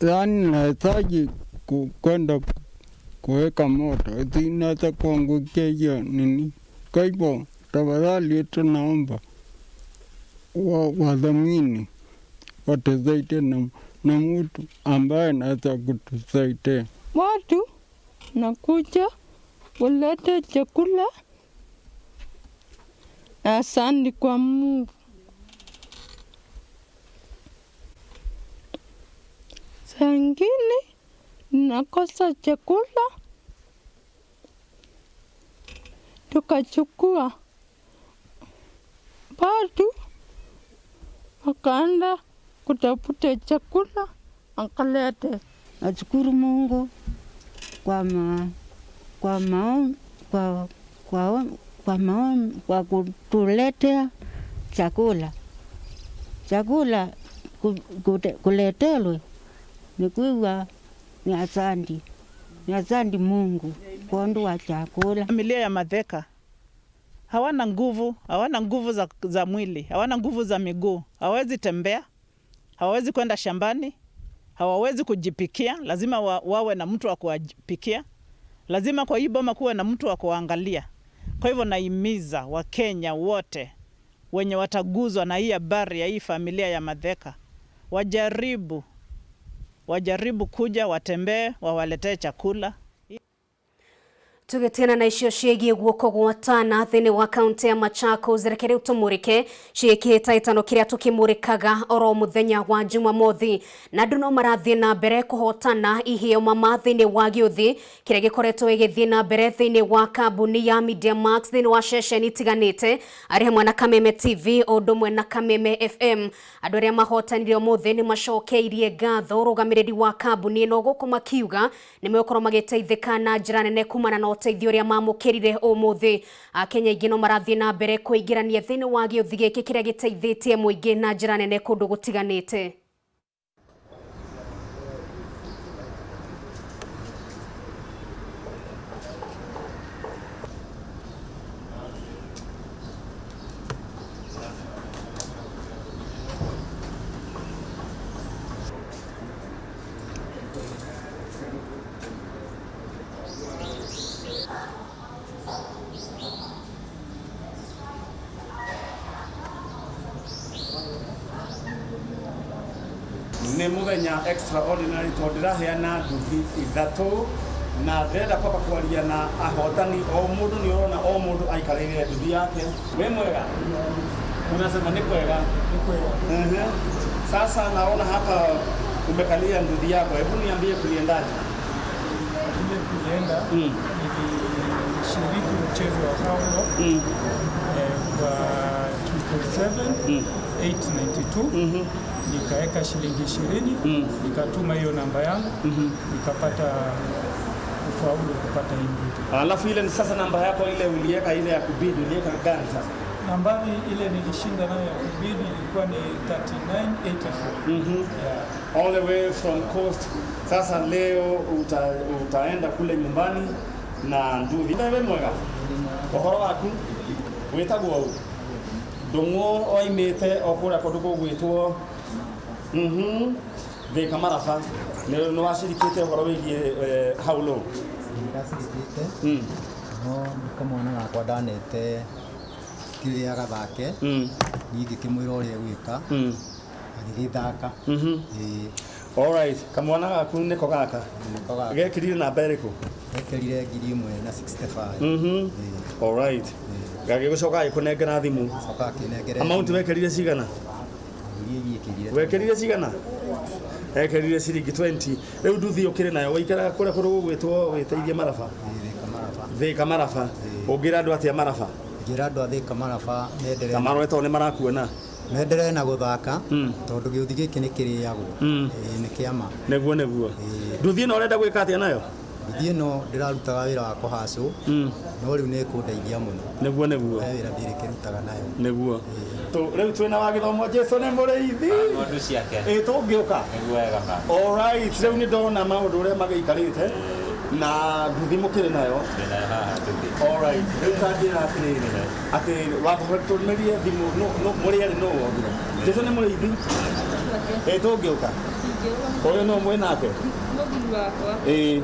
yani nahitaji kwenda kuweka moto, inaweza kuangukia hiyo nini. Kwa hivyo tafadhali tunaomba wadhamini watusaidie na mtu ambaye anaweza kutusaidia. Watu nakuja walete chakula. Asante kwa Mungu. Saa ingine nakosa chakula, tukachukua bado akaenda kutafuta chakula akalete. Nashukuru Mungu kwa kutuletea chakula. Chakula kuletelwe nikuwa ni asante. Ni asante Mungu kwa ndoa chakula. Familia ya Matheka hawana nguvu za mwili, hawana nguvu za miguu, hawawezi tembea, hawawezi kwenda shambani, hawawezi kujipikia, lazima wawe na mtu wa kuwapikia, lazima kwa hii boma kuwe na mtu wa kuangalia. Kwa hivyo naimiza Wakenya wote wenye wataguzwa na hii habari ya hii familia ya Matheka wajaribu kuja, watembee, wawaletee chakula. Tugetiana na icio ciĩgiĩ guoko gwatana thĩinĩ wa kaunti ya Machakos, reke rĩu tũmũrĩke ciĩkĩhĩtahĩtano kĩrĩa tũkĩmũrĩkaga oro mũthenya wa Jumamothi, na andũ no marathiĩ na mbere kũhotana iheo mama thĩinĩ wa gĩũthĩ kĩrĩa gĩkoretwo gĩgĩthiĩ na mbere thĩinĩ wa kambuni ya Media Max thĩinĩ wa ceceni itiganĩte arĩ hamwe na Kameme TV o ũndũ ũmwe na Kameme FM. Andũ arĩa mahotanire ũmũthĩ nĩ macokeirie ngatho ũrũgamĩrĩri wa kambuni ĩno gũkũ makiuga nĩ megũkorwo magĩteithĩka na njĩra nene kumana na ũteithio ũrĩa mamũkĩrire ũmũthĩ. Akenya aingĩ no marathiĩ na mbere kũingĩrania thĩinĩ wa gĩũthĩ gĩkĩ kĩrĩa gĩteithĩtie mũingĩ na njĩra nene kũndũ gũtiganĩte. Nĩ mũthenya extraordinary tondũ ndĩraheana nduthi ithatũ na ndĩrenda kwamba kwaria na ahotani. O mũndũ nĩ ũrona o mũndũ aikarĩire nduthi yake. We mwega? Unasema ni kwega? Ni kwega. Sasa naona hapa umekalia nduthi yako. Hebu niambie kuliendaje? Kulienda nilishiriki mchezo wa paulo kwa 247 892 nikaeka shilingi 20 nikatuma hiyo namba yangu nikapata ufaulu kupata hii nduthi. Alafu ile sasa namba yako ile uliweka ile ya kubidi uliweka gani sasa? Nambari ile nilishinda nayo ya kubidi ilikuwa ni 3984. Yeah. All the way from coast. Sasa leo utaenda kule nyumbani na nduthi. Wewe mwega? Ũhoro waku? Wĩtagwo ũũ? Ndũng'ũ oimĩte okũrĩa kũndũ gũgwĩtwo Thika Marafa. Nĩ wacirikĩte ũhoro wĩgiĩ how long? Ndacirikĩte no kamwana gakwa ndanete kĩrĩa gathake ningĩ kĩmwĩra ũrĩa gwĩka agĩgĩthaka. Alright, kamwana gaku nĩko gaka? Gekĩrire namba ĩrĩkũ? Gekĩrire 1065. Alright. Gagĩgũcoka gĩkũnengera thimũ? Coka akĩnengera. Amount wekĩrire cigana? Wekĩrire cigana? Ekĩrire ciringi 20. Rĩu nduthi ũkĩrĩ nayo waikaraga kũrĩa kũndũ gũgwĩtwo wĩteithie Marafa? Thika Marafa. Ũngĩra andũ atĩa Marafa? Ngĩra andũ a Thika Marafa menderee. Na marorete nĩ marakuona? Menderee na gũthaka tondũ gĩũthĩ gĩkĩ nĩ kĩrĩagwo. Nĩ kĩama. Nĩguo. Nduthi ĩno ũrenda gwĩka atĩa nayo? Nduthi ĩno ndĩrarutaga wĩra wa kũhacũ no rĩu nĩ kũndeithia mũno. Nĩguo. Wĩra ndĩrĩkĩrutaga nayo. Nĩguo. Rĩu twĩna wa gĩthomo Jesũ nĩ mũrĩithi. Ng'ondu ciake. Tũngĩũka. Nĩguo wega ma. Alright, rĩu nĩ ndona maũndũ ũrĩa magĩikarĩte na nduthi mũkĩrĩ nayo. Ndĩna haha nduthi. Alright, rĩu tanjĩra atĩrĩrĩ atĩ watũmerie thimũ mũrĩ erĩ no wogire. Jesũ nĩ mũrĩithi. Tũngĩũka. Oyo no mwe nake. Ni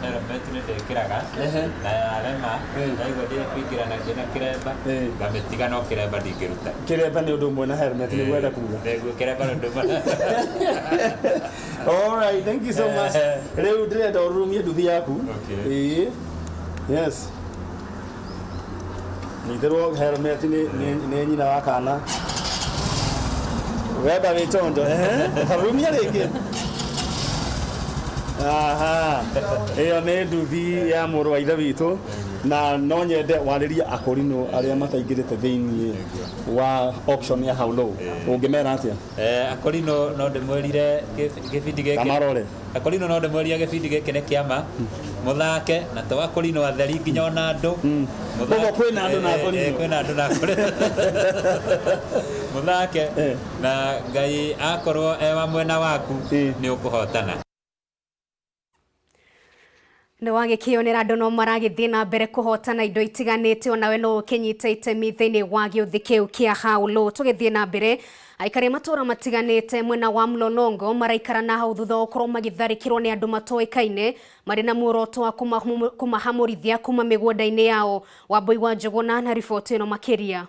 helmet ni ndekiraga na arema naigua ndi kuingira na ndina kiremba ngametiga no kiremba ndingiruta. Kiremba ni undu mwe na helmet ni gwenda kuga. Niguo kiremba ni undu mwe. All right, thank you so much. Riu ndirenda urumie nduthi yaku. Yes. Nitherwo helmet ni nyina wa kana. Wenda witondo harumia ringi. Aha. Iyo ni nduthi ya muru wa ithe witu na no nyende wariria akorino aria mataingirite thiini wa auction ya haulo. Ungimera atia? Akorino no ndimwerire gibindi giki. Kamarore. Akorino no ndimwerire gibindi giki ne kiama. Muthake na to akorino atheri nginya ona andu. Muthake kwina andu na akorino. Kwina andu na akorino. Muthake na Ngai akorwo wa mwena waku ni ukuhotana. Nĩ wagĩkĩonera andũ no maragĩthiĩ na mbere kũhotana indo itiganĩte onawe no ũkĩnyita itemi thĩinĩ wa gĩũthĩ kĩu kĩa haulo. Tũgĩthiĩ na mbere, aikari matũra matiganĩte mwena wa Mlolongo maraikara na hau thutha wa gũkorwo magĩtharĩkĩrwo nĩ andũ matoĩkaine marĩ na muoroto wa kũmahamũrithia kuma mĩgũnda-inĩ yao. Wambui wa Njũgũna na riboti ĩno makĩria.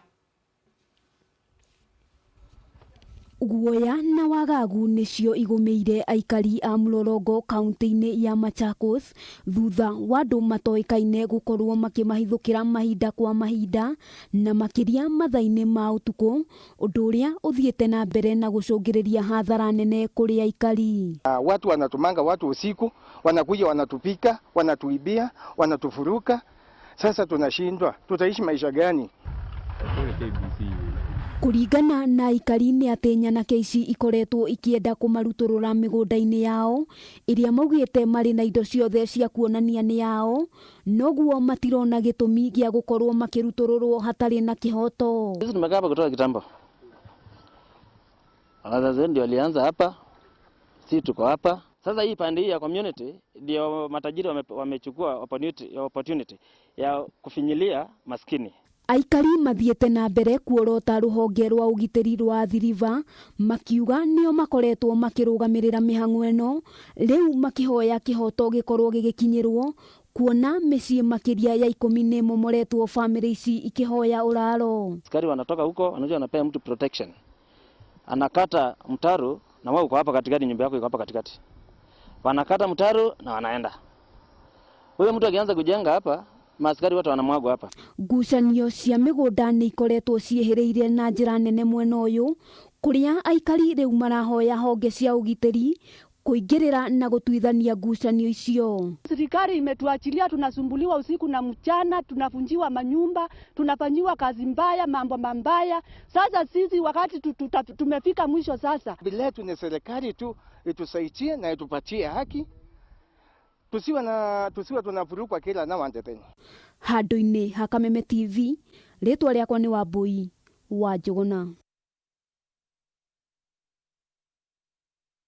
Guoya na wagagu nĩcio igũmĩire aikari a Mlolongo kaunti-inĩ ya Machakos thutha wa andũ matoĩkaine gũkorwo makĩmahithũkĩra mahinda kwa mahinda na makĩria mathaa-inĩ ma ũtukũ, ũndũ ũrĩa ũthiĩte na mbere na gũcũngĩrĩria hathara nene kũrĩ aikari. Watu wanatumanga watu usiku, wanakuja wanatupika, wanatuibia, wanatufuruka. Sasa tunashindwa, tutaishi maisha gani? Kuringana na aikari nĩ atĩ nyanake ici ikoretwo ikienda kũmarutũrũra mĩgũnda-inĩ yao ĩrĩa maugĩte marĩ na indo ciothe cia kuonania nĩ yao, noguo matirona gĩtũmi gĩa gũkorwo makĩrutũrũrwo hatarĩ na kĩhoto. Sisi tumekaa hapa kutoka kitambo. Wazazi ndio walianza hapa, sisi tuko hapa. Sasa hii pande hii ya community ndio matajiri wamechukua opportunity ya kufinyilia maskini. Aikari mathiĩte na mbere kuorota rũhonge rwa ũgitĩri rwa Thiriva makiuga nĩo makoretwo makĩrũgamĩrĩra mĩhang'o ĩno, rĩu makĩhoya kĩhoto gĩkorwo gĩgĩkinyĩrwo kuona mĩciĩ makĩria ya 10 nĩ momoretwo family ici ikĩhoya ũraro. Askari wanatoka huko wanakuja wanapea mtu protection. Anakata mtaro na wao uko hapa katikati, nyumba yako iko hapa katikati. Wanakata mtaro na wanaenda. Huyo mtu akianza kujenga hapa maaskari wote wanamwagwa hapa. Ngucanio cia mĩgũnda nĩ ikoretwo ciĩhĩrĩirie na njĩra nene mwena ũyũ, kũrĩa aikari rĩu marahoya honge cia ũgitĩri kuingĩrĩra na gũtuithania ngucanio icio. Serikali imetuachilia, tunasumbuliwa usiku na mchana, tunafunjiwa manyumba, tunafanyiwa kazi mbaya, mambo mambaya. Sasa sisi wakati tumefika mwisho sasa. Bila tu serikali tu itusaidie na itupatie haki. Tusiwe tunavurugwa kila na wande tena. Handũ-inĩ ha Kameme TV, rĩtwa rĩakwa nĩ Wambui wa Njũgũna.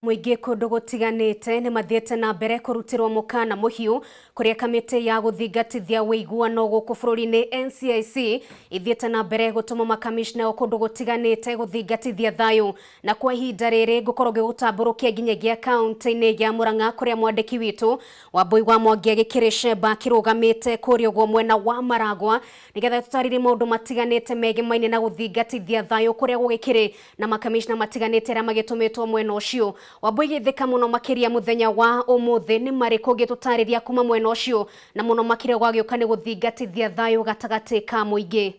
Mũingĩ kũndũ gũtiganĩte nĩ mathiĩte na mbere kũrutĩrwo mũkana mũhiũ kũrĩa kamĩtĩ ya gũthingatithia wĩiguano gũkũ bũrũri-inĩ NCIC ithiĩte na mbere gũtũma makamishna kũndũ gũtiganĩte gũthingatithia thayũ, na kwa ihinda rĩrĩ gũkorwo gĩgũtambũrũkia nginyagia kaunti-inĩ ya Mũrang'a kũrĩa mwandĩki witũ Wambui wa Mwangi agĩkĩrĩ cemba kĩrũgamĩte kũrĩa ũguo mwena wa Maragwa nĩgetha tũtarĩrie maũndũ matiganĩte megemainie na gũthingatithia thayũ kũrĩa gũgĩkĩrĩ na makamishna matiganĩte arĩa magĩtũmĩtwo mwena ũcio. Wambui gĩthĩka mũno makĩria mũthenya wa ũmũthĩ nĩ marĩkũ ũngĩtũtarĩria kuma mwena ũcio na mũno makĩria gwagĩũka nĩ gũthingatithia thayũ gatagatĩ ka mũingĩ?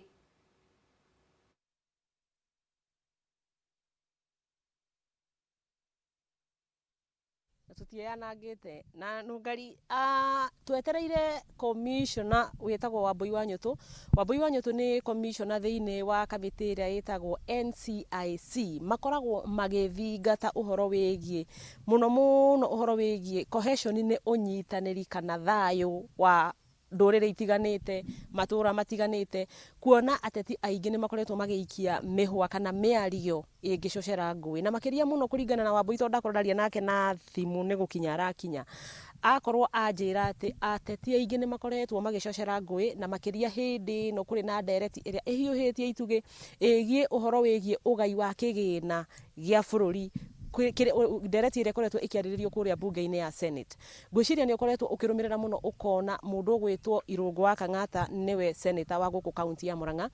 Tutianangite na nungari twetereire commissioner wetagwo Wambui wa Nyũtũ. Wambui wa Nyũtũ ni commissioner thiini wa kamĩtĩ ĩrĩa yetagwo NCIC, makoragwo magĩthingata ũhoro wĩgiĩ mũno ũhoro wĩgiĩ cohesion nĩ ũnyitanĩri kana thayũ wa ndũrĩrĩ itiganĩte, matũra matiganĩte, kuona ateti aingĩ nĩ makoretwo magĩikia mĩhwa kana mĩario ĩngĩcocera ngũĩ, na makĩria mũno kũringana na Wambui tondũ ndakoranaria nake na thimũ nĩ gũkinya arakinya, akorwo anjĩra atĩ ateti aingĩ nĩ makoretwo magĩcocera ngũĩ, na makĩria hĩndĩ ĩno kũrĩ na ndereti ĩrĩa ĩhiũhĩtie itugĩ ĩgiĩ ũhoro wĩgiĩ ũgai wa kĩgĩna gĩa bũrũri ndereti ĩrĩa ĩkoretwo ĩkĩarĩrĩrio kũrĩa bunge-inĩ ya Senate. Ngwĩciria nĩ ũkoretwo ũkĩrũmĩrĩra mũno ũkona mũndũ ũgwĩtwo Irũngũ wa Kang'ata nĩwe senator wa gũkũ kaunti ya Murang'a,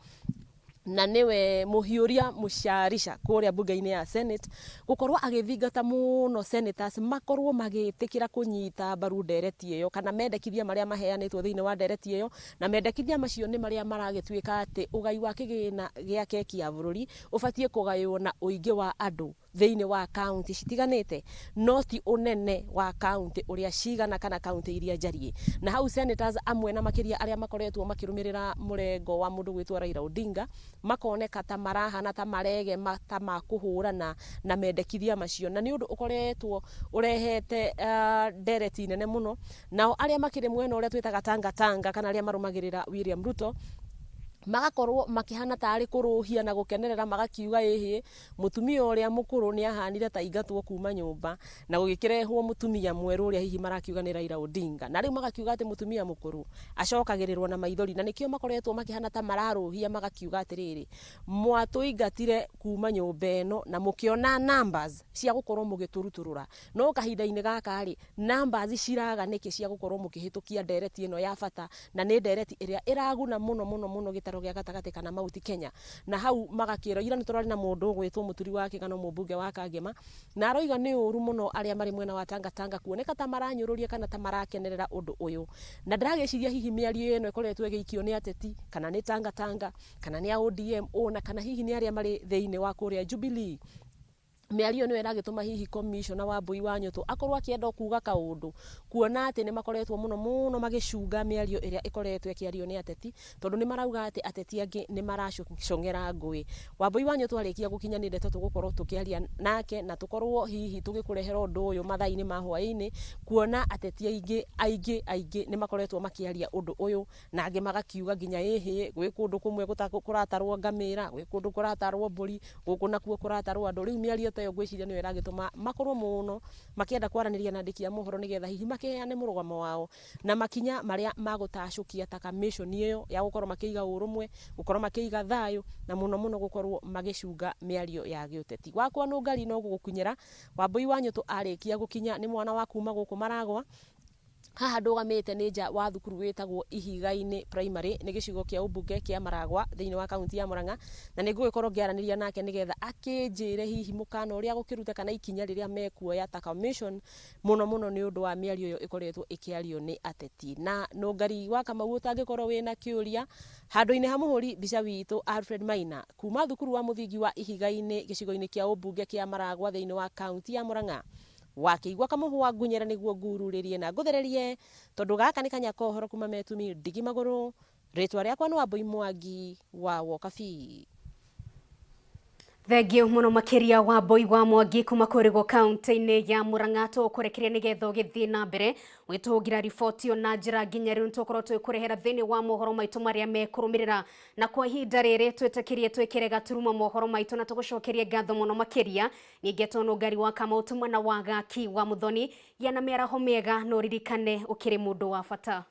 na niwe muhiuria musharisha kuria bunge-inĩ ya Senate gukorwo agithingata muno senators makorwo magitikira kunyita mbaru ndereti iyo kana mendekithia maria maheanitwo thiini wa ndereti iyo, na mendekithia macio ni maria maragituika ati ugai wa kigina gia keki ya bururi ubatie kugaywo na uingi wa andu thiini wa county citiganite, no ti unene wa county uria cigana kana county iria njarie. Na hau senators amwe na makiria aria makoretwo makirumirira murengo wa mundu gwitwa Raila Odinga makoneka ta marahana ta marege ta makuhurana na mendekithia macio, na ni undu ukoretwo urehete ndereti nene muno. Nao aria makire mwena uria twitaga tanga kana aria marumagirira William Ruto magakorwo makihana tari kuruhia na gukenerera magakiuga ehe mutumia uria mukuru ni ahanire ta ingatwo kuma nyumba na gugikirehwo mutumia mweru uria hihi marakiuga ni Raila Odinga, na riu magakiuga ati mutumia mukuru acokagirirwo na maithori, na nikio makoretwo makihana ta mararuhia magakiuga atiriri mwatuingatire kuma nyumba eno na mukiona numbers cia gukorwo mugituruturura, no kahinda-ini gaka ri numbers ciraga niki cia gukorwo mukihitukia ndereti eno ya bata, na ni ndereti iria iraguna muno gitaro gia gatagati kana Mauti Kenya. Na hau magakira ira ni turari na mundu gwitwo muturi wa kigano mubunge wa Kangema, na aroiga ni uru muno aria mari mwena wa tanga kuoneka ta maranyururia kana ta marakenerera undu uyu, na ndiragiciria hihi miario eno ikoretwo igikio ni ateti kana ni tanga kana ni ODM ona kana hihi ni aria mari thiini wa kuria Jubilee. Miario no iragituma hihi commissioner wa Mbui wa Nyutu akorwo akienda kuuga kaundu kuona ati ni makoretwo muno magicunga miario iria ikoretwo ikiario ni ateti, tondu ni marauga ati ateti angi ni maracongera ngui. Wa Mbui wa Nyutu arikia gukinya ni ndeto tugukorwo tukiaria nake na tukorwo hihi tugikurehera undu uyu mathaini ma hwaini, kuona ateti aingi ni makoretwo makiaria undu uyu, na angi magakiuga nginya ehe gwi kundu kumwe kuratarwo ngamira, gwi kundu kuratarwo mburi, guku nakuo kuratarwo andu. Riu miario tayo gwiciria niyo iragituma makorwo muno makienda kwaraniria na ndiki ya mohoro nigetha hihi makiheane murugamo wao na makinya maria magutacukia ta commission iyo ya gukorwo makiiga urumwe, gukorwo makiiga thayo, na muno gukorwo magicunga miario ya giuteti. Wakwa no ngari no gukunyira Wa Mbui wa Nyutu arikia gukinya ni mwana wa kuma guku Maragwa. Haha ndugamite ni nja wa thukuru witagwo Ihiga-ini Primary, ni gicigo kia ubunge kia Maragwa thiini wa kaunti ya Murang'a, na ni ngugikorwo ngiaraniria nake nigetha akinjire hihi mukano uria gukirute kana ikinya riria mekuoya ta commission muno ni undu wa miario iyo ikoretwo ikiario ni ateti. Na nungari wa Kamau utangikorwo wina kiuria handu-ini ha muhuri mbica witu Alfred Maina kuma thukuru wa muthingi wa Ihiga-ini gicigo-ini kia ubunge kia Maragwa thiini wa kaunti ya Murang'a. Wakiigua kamuhwa ngunyera niguo ngururirie na nguthererie tondu gaka ni kanyako horo kuma metumi ndigi maguru. Ritwa riakwa ni Wambui Mwangi wa Wokabi. Thengio muno makiria wa Mbui wa Mwangi kuma kurigo kaunti-ini ya Murang'a tukurekeria nigetha githii na mbere witugira riboti ona njira nginya riu tukorwo tukurehera thiini wa mohoro maitu maria mekurumirira, na kwa ihinda riri twitikirie twikire gaturuma mohoro maitu na tugucokerie ngatho muno makiria. Ningeto nungari wa Kamau tumwana wa Gaki wa Muthoni yana miaraho miega no ririkane ukiri mundu wa bata.